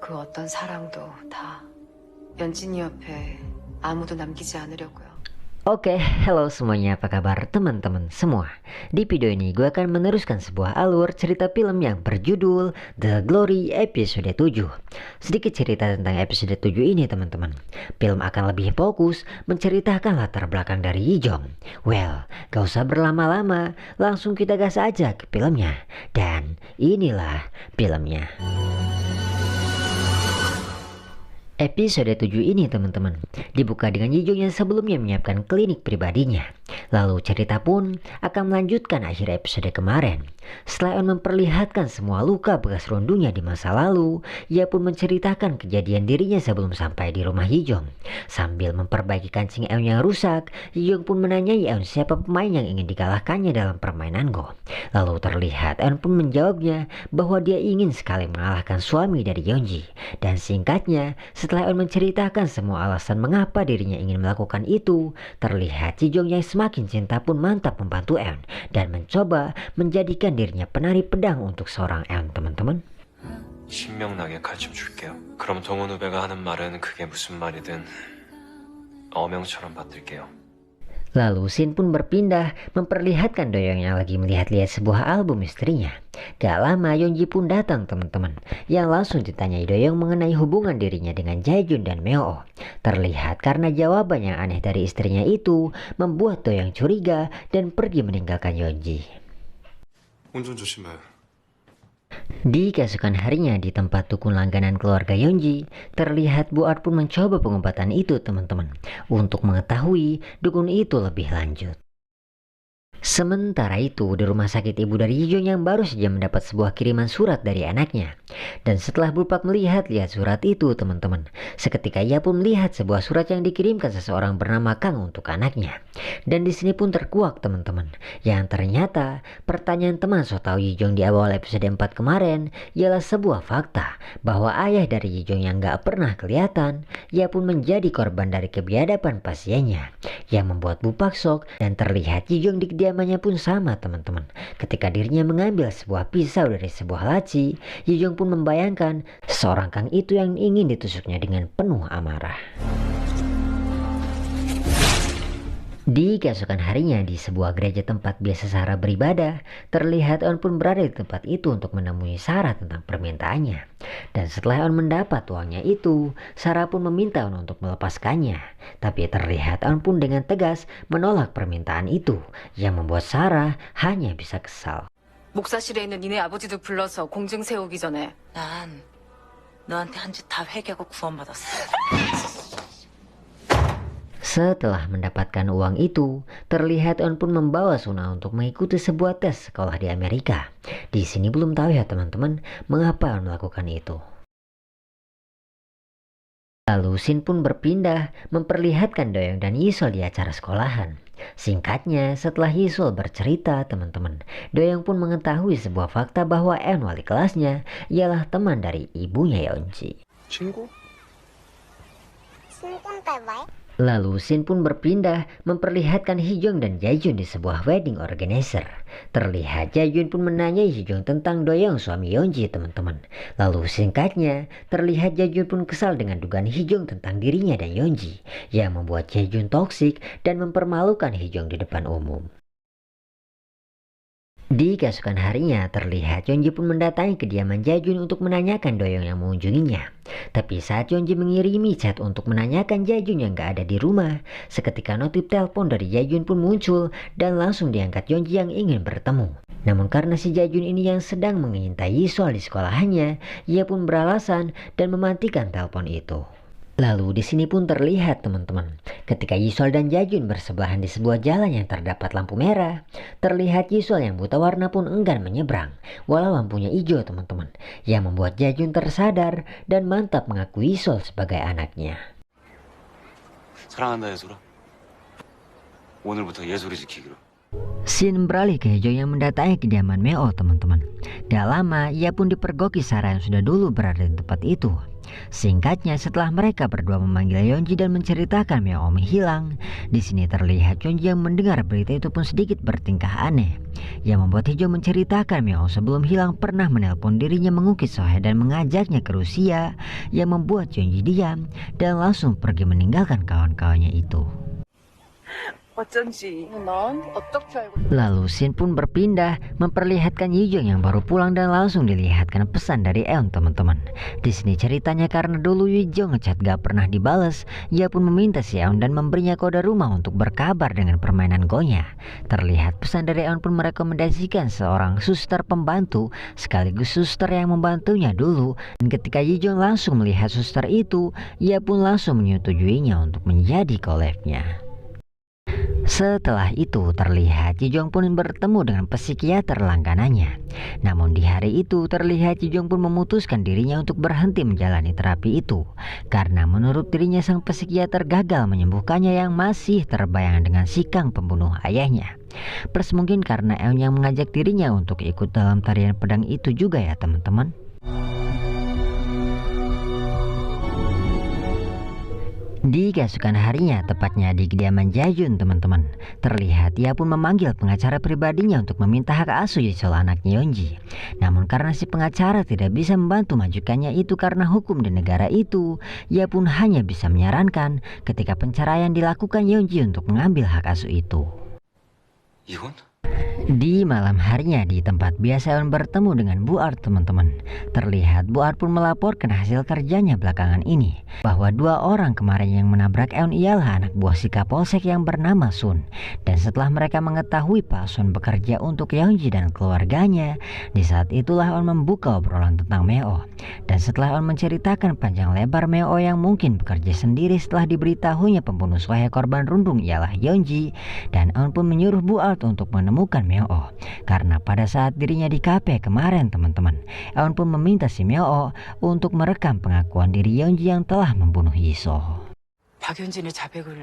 그 어떤 사랑도 다 연진이 옆에 아무도 남기지 않으려고요. Oke, halo semuanya, apa kabar teman-teman semua? Di video ini gue akan meneruskan sebuah alur cerita film yang berjudul The Glory episode 7. Sedikit cerita tentang episode 7 ini teman-teman. Film akan lebih fokus menceritakan latar belakang dari Yijong. Well, gak usah berlama-lama, langsung kita gas aja ke filmnya. Dan inilah filmnya. Episode 7 ini teman-teman dibuka dengan Yijong yang sebelumnya menyiapkan klinik pribadinya. Lalu cerita pun akan melanjutkan akhir episode kemarin. Setelah Eun memperlihatkan semua luka bekas rundunya di masa lalu, ia pun menceritakan kejadian dirinya sebelum sampai di rumah Yijong. Sambil memperbaiki kancing Eun yang rusak, Yijong pun menanyai Eun siapa pemain yang ingin dikalahkannya dalam permainan Go. Lalu terlihat Eun pun menjawabnya bahwa dia ingin sekali mengalahkan suami dari Yeonji. Dan singkatnya, setelah Eun menceritakan semua alasan mengapa dirinya ingin melakukan itu, terlihat Yijong yang semakin cinta pun mantap membantu Eun dan mencoba menjadikan dirinya penari pedang untuk seorang Eun teman-teman. 신명나게 가르쳐 줄게요. 그럼 동훈 후배가 하는 말은 그게 무슨 말이든 어명처럼 받들게요. Lalu Shin pun berpindah memperlihatkan Doyoung yang lagi melihat-lihat sebuah album istrinya. Gak lama Yeonji pun datang teman-teman, yang langsung ditanyai Doyoung mengenai hubungan dirinya dengan Jaejun dan Meo. Terlihat karena jawaban yang aneh dari istrinya itu membuat Doyoung curiga dan pergi meninggalkan Yeonji. 운전 조심해. Di keesokan harinya di tempat dukun langganan keluarga Yeonji, terlihat Bu Art pun mencoba pengobatan itu teman-teman untuk mengetahui dukun itu lebih lanjut. Sementara itu di rumah sakit ibu dari Yijong yang baru saja mendapat sebuah kiriman surat dari anaknya. Dan setelah Bulpak melihat-lihat surat itu teman-teman, seketika ia pun melihat sebuah surat yang dikirimkan seseorang bernama Kang untuk anaknya. Dan di sini pun terkuak teman-teman, yang ternyata pertanyaan teman so tahu Yijong di awal episode 4 kemarin ialah sebuah fakta bahwa ayah dari Yijong yang gak pernah kelihatan, ia pun menjadi korban dari kebiadaban pasiennya, yang membuat Bulpak shock. Dan terlihat Yijong di kediamannya pun sama teman-teman. Ketika dirinya mengambil sebuah pisau dari sebuah laci, Yijong pun membayangkan seorang Kang itu yang ingin ditusuknya dengan penuh amarah. Di keesokan harinya di sebuah gereja tempat biasa Sarah beribadah, terlihat Eun pun berada di tempat itu untuk menemui Sarah tentang permintaannya. Dan setelah Eun mendapat uangnya itu, Sarah pun meminta Eun untuk melepaskannya. Tapi terlihat Eun pun dengan tegas menolak permintaan itu, yang membuat Sarah hanya bisa kesal. 목사실에 있는 니네 아버지도 불러서 공증 세우기 전에 난 너한테 한 짓 다 회개하고 구원받았어. Setelah mendapatkan uang itu, terlihat Eun pun membawa Suna untuk mengikuti sebuah tes sekolah di Amerika. Di sini belum tahu ya teman-teman mengapa Eun melakukan itu. Lalu Shin pun berpindah memperlihatkan Doyoung dan Yisol di acara sekolahan. Singkatnya, setelah Yisol bercerita teman-teman, Doyoung pun mengetahui sebuah fakta bahwa Eun wali kelasnya ialah teman dari ibunya Yeonji. 친구? 친구인데 왜? Lalu Shin pun berpindah memperlihatkan Hijong dan Jaejun di sebuah wedding organizer. Terlihat Jaejun pun menanyai Hijong tentang Doyoung suami Yeonji teman-teman. Lalu singkatnya terlihat Jaejun pun kesal dengan dugaan Hijong tentang dirinya dan Yeonji, yang membuat Jaejun toksik dan mempermalukan Hijong di depan umum. Di keesokan harinya terlihat Yeonji pun mendatangi kediaman Jaejun untuk menanyakan Doyoung yang mengunjunginya. Tapi saat Yeonji mengirimi chat untuk menanyakan Jaejun yang gak ada di rumah, seketika notif telepon dari Jaejun pun muncul dan langsung diangkat Yeonji yang ingin bertemu. Namun karena si Jaejun ini yang sedang mengintai Yisol di sekolahannya, ia pun beralasan dan mematikan telepon itu. Lalu di sini pun terlihat teman-teman, ketika Yisol dan Jaejun bersebelahan di sebuah jalan yang terdapat lampu merah, terlihat Yisol yang buta warna pun enggan menyeberang, walau lampunya hijau teman-teman, yang membuat Jaejun tersadar dan mantap mengakui Yisol sebagai anaknya. 사랑한다 예솔아. 오늘부터 예솔이 지키기로. Shin beralih ke Hijong yang mendatangi kediaman Meo, teman-teman. Gak lama ia pun dipergoki Sarah yang sudah dulu berada di tempat itu. Singkatnya, setelah mereka berdua memanggil Yeonji dan menceritakan Meo Omi hilang, di sini terlihat Yeonji yang mendengar berita itu pun sedikit bertingkah aneh, yang membuat Hijong menceritakan Meo sebelum hilang pernah menelpon dirinya mengukit Sohye dan mengajaknya ke Rusia, yang membuat Yeonji diam dan langsung pergi meninggalkan kawan-kawannya itu. 어쩐지. 넌 어떻게 알고? Lalu Shin pun berpindah memperlihatkan Yijong yang baru pulang dan langsung dilihatkan pesan dari Eun, teman-teman. Di sini ceritanya karena dulu Yijong ngechat gak pernah dibales, ia pun meminta si Eun dan memberinya kode rumah untuk berkabar dengan permainan Gonya. Terlihat pesan dari Eun pun merekomendasikan seorang suster pembantu sekaligus suster yang membantunya dulu, dan ketika Yijong langsung melihat suster itu, ia pun langsung menyetujuinya untuk menjadi kolebnya. Setelah itu terlihat Yijong pun bertemu dengan psikiater langganannya. Namun di hari itu terlihat Yijong pun memutuskan dirinya untuk berhenti menjalani terapi itu, karena menurut dirinya sang psikiater gagal menyembuhkannya yang masih terbayang dengan si Kang pembunuh ayahnya. Plus mungkin karena Eun yang mengajak dirinya untuk ikut dalam tarian pedang itu juga ya, teman-teman. Di keesokan harinya, tepatnya di kediaman Jae-jun, teman-teman, terlihat ia pun memanggil pengacara pribadinya untuk meminta hak asuh Yesol anaknya Yeonji. Namun karena si pengacara tidak bisa membantu majukannya itu karena hukum di negara itu, ia pun hanya bisa menyarankan ketika penceraian dilakukan Yeonji untuk mengambil hak asuh itu. 이혼? Di malam harinya di tempat biasa Eun bertemu dengan Bu Art, teman-teman. Terlihat Bu Art pun melaporkan hasil kerjanya belakangan ini, bahwa 2 orang kemarin yang menabrak Eun ialah anak buah si Kapolsek yang bernama Sun. Dan setelah mereka mengetahui Pak Sun bekerja untuk Yeonji dan keluarganya, di saat itulah Eun membuka obrolan tentang Meo. Dan setelah Eun menceritakan panjang lebar Meo yang mungkin bekerja sendiri setelah diberitahunya pembunuh Sohye korban rundung ialah Yeonji, dan Eun pun menyuruh Bu Art untuk menemukan Meo, karena pada saat dirinya di kafe kemarin, teman-teman, Eun pun meminta si Meo untuk merekam pengakuan diri Yeonji yang telah membunuh Yisoo. 박연진의 자백을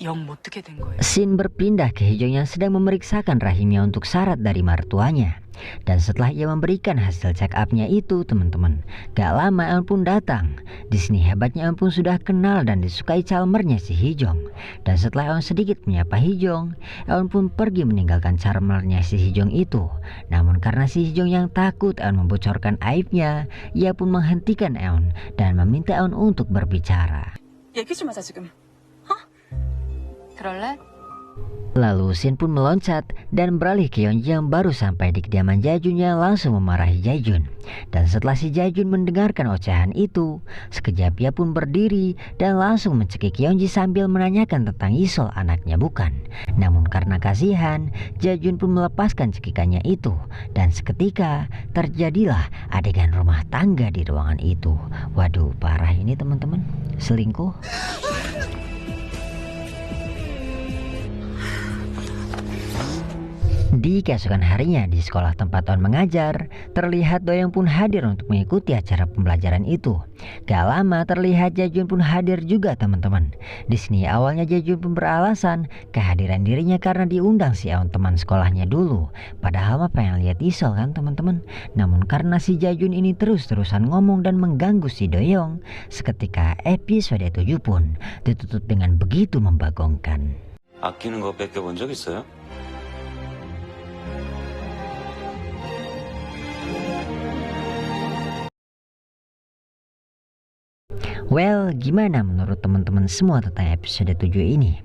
영 못 듣게 된 거예요. Shin berpindah ke Hijong yang sedang memeriksakan rahimnya untuk syarat dari mertuanya. Dan setelah ia memberikan hasil check up-nya itu, teman-teman, gak lama Eun pun datang. Di sini hebatnya Eun pun sudah kenal dan disukai charmernya si Hijong. Dan setelah Eun sedikit menyapa Hijong, Eun pun pergi meninggalkan charmernya si Hijong itu. Namun karena si Hijong yang takut Eun membocorkan aibnya, ia pun menghentikan Eun dan meminta Eun untuk berbicara. 얘기 좀 하자 지금. 그럴래? Lalu Shin pun meloncat dan beralih ke Yeonji yang baru sampai di kediaman Jae-jun yang langsung memarahi Jae-jun. Dan setelah si Jae-jun mendengarkan ocehan itu, sekejap ia pun berdiri dan langsung mencekik Yeonji sambil menanyakan tentang Yisol anaknya bukan. Namun karena kasihan, Jae-jun pun melepaskan cekikannya itu, dan seketika terjadilah adegan rumah tangga di ruangan itu. Waduh, parah ini, teman-teman. Selingkuh. Di keesokan harinya di sekolah tempat Eun mengajar, terlihat Doyoung pun hadir untuk mengikuti acara pembelajaran itu. Gak lama terlihat Jae-jun pun hadir juga, teman-teman. Di sini awalnya Jae-jun pun beralasan kehadiran dirinya karena diundang si Eun teman sekolahnya dulu. Padahal mah pengen lihat Yisol kan, teman-teman. Namun karena si Jae-jun ini terus-terusan ngomong dan mengganggu si Doyoung, seketika episode 7 pun ditutup dengan begitu membagongkan. 아끼는 거 뺏겨본 적 있어요? Well, gimana menurut teman-teman semua tentang episode 7 ini?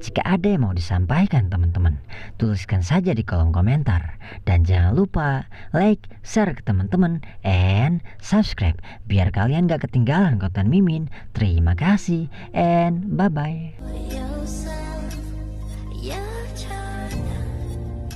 Jika ada yang mau disampaikan, teman-teman, tuliskan saja di kolom komentar. Dan jangan lupa like, share ke teman-teman, and subscribe biar kalian gak ketinggalan konten Mimin. Terima kasih, and bye-bye.